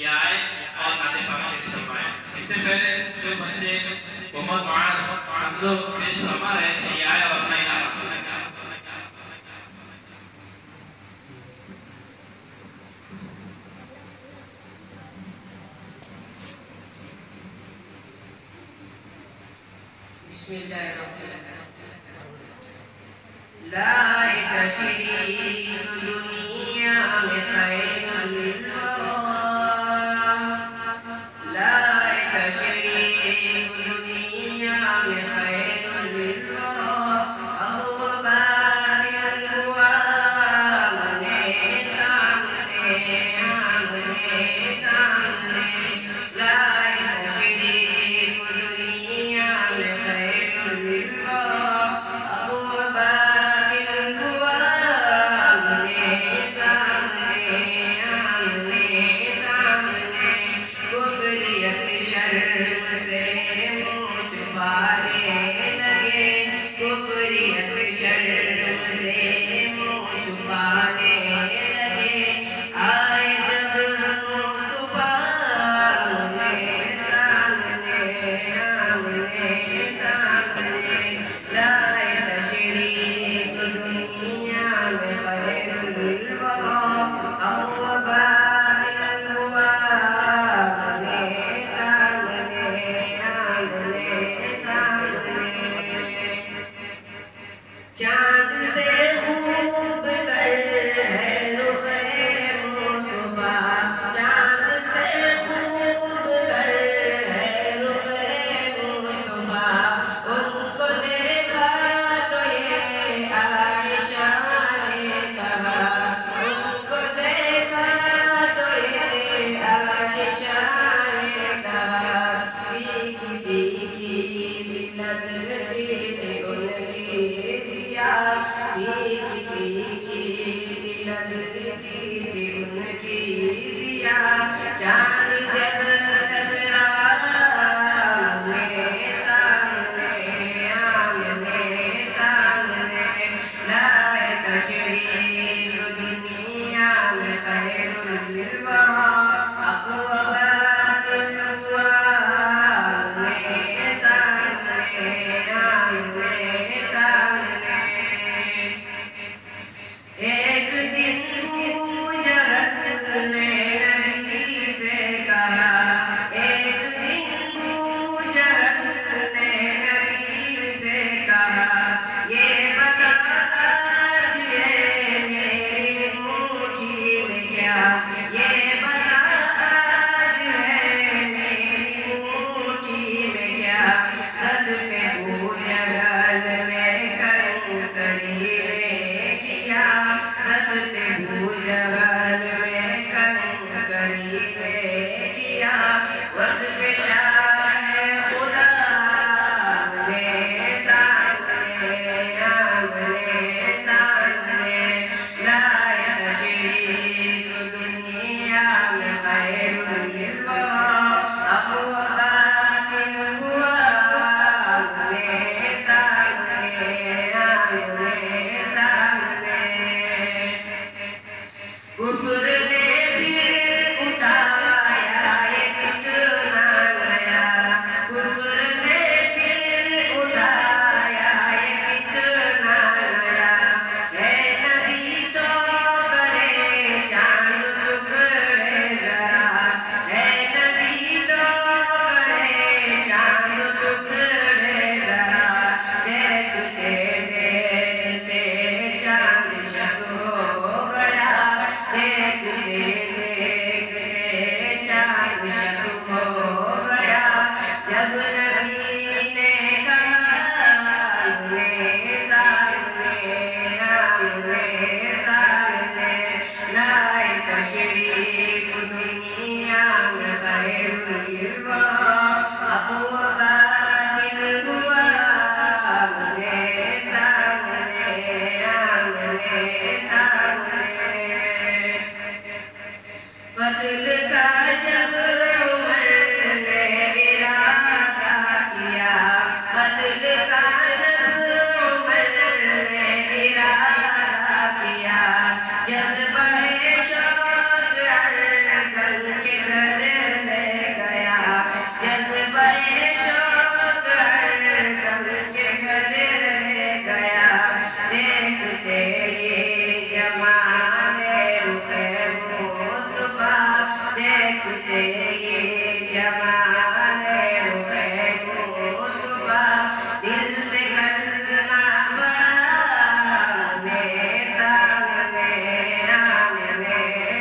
یہ آئے اور نعت پاک پیش فرمائے. اس سے پہلے جو بچے محمد معاذ حمزو پیش فرما رہے تھے یہ آئے اور اپنا انعام حاصل کریں. بسم اللہ الرحمن الرحیم. لا شریک دنیا میں خیر للورا، لا شریک دنیا میں خیر للورا، ابو بار الوا آمنے سامنے آمنے سامنے، لا شریک دنیا میں خیر للورا، ابو بار الوا آمنے سامنے آمنے سامنے، کفریت شرم سے منہ چھپانے لگے، کفریت شرم سے منہ چھپانے لگے، آئے جب مصطفیٰ آمنے سامنے آمنے سامنے، لا شریک دنیا میں خیر للورا، ابو بار الوا آمنے سامنے آمنے سامنے، چاند سے خوب تر ہے رخ مصطفیٰ، چاند سے خوب تر ہے رخ مصطفیٰ، ان کو دیکھا تو یہ عائشہ نے کہا، ان کو دیکھا تو یہ عائشہ نے کہا، فیکی فیکی سی لذتی تھی ان کی ضیا، فیکی فیکی سی لذتی تھی ان کی ضیا، چاند جب ٹکرا آمنے سامنے آمنے سامنے، لا شریک دنیا میں خیر للورا، ابو بار الوا آمنے سامنے آمنے سامنے، ایک دن بوجہل نے نبی سے کہا، ایک دن بوجہل نے نبی سے کہا، یہ بتا آج ہے میری مٹھی میں کیا، یہ بتا آج ہے میری مٹھی میں کیا، دست بوجہل میں کروں کریے کیا، دست بوجہل میں کروں کریے کیا، وصف شاہ خدا آمنے سامنے آمنے سامنے، لا شریک دنیا میں خیر للورا، ابو بار الوا آمنے سامنے آمنے سامنے، کفر نے پھر اٹھایا یہ فتنہ نیا، کفر نے پھر اٹھایا یہ فتنہ نیا، اے نبی تو کرے چاند ٹکڑے ذرا، اے نبی تو کرے چاند ٹکڑے ذرا، دیکھتے دیکھتے چاند شک ہو گیا، دیکھتے دیکھتے چاند شک ہو گیا، جب نبی نے کہا آمنے سامنے آمنے سامنے، لا شریک دنیا میں خیر للورا، ابو بار الوا آمنے سامنے آمنے سامنے، قتل کا جب عمر نے ارادہ کیا، قتل کا جب عمر نے ارادہ کیا، جذبہ شوق ارگن کے دیکھتے ہی جمال رخ مصطفیٰ دل سے کرنا بڑا آمنے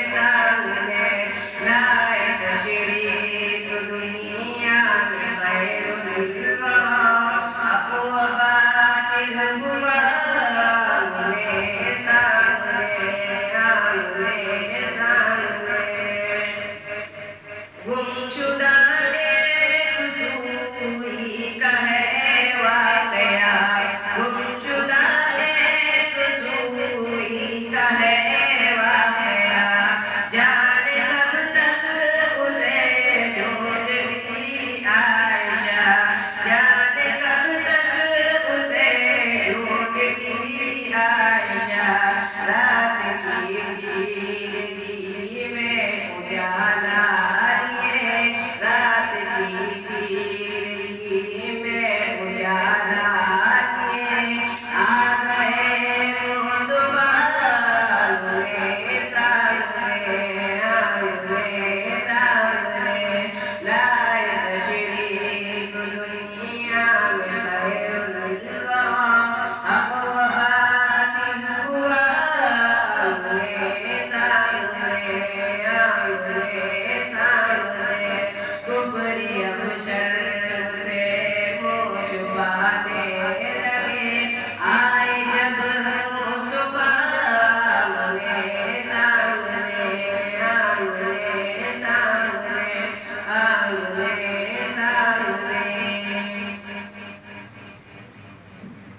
سامنے لائے تشریف دنیا میں خیر الورا حق و باطل ہوا آمنے سامنے گمشدہ ایک سوئی کا ہے واقعہ گمشدہ ایک سوئی کا ہے واقعہ جانے کب تک اسے ڈھونڈتی عائشہ جانے کب تک اسے ڈھونڈتی عائشہ رات کی تیرگی میں اجالا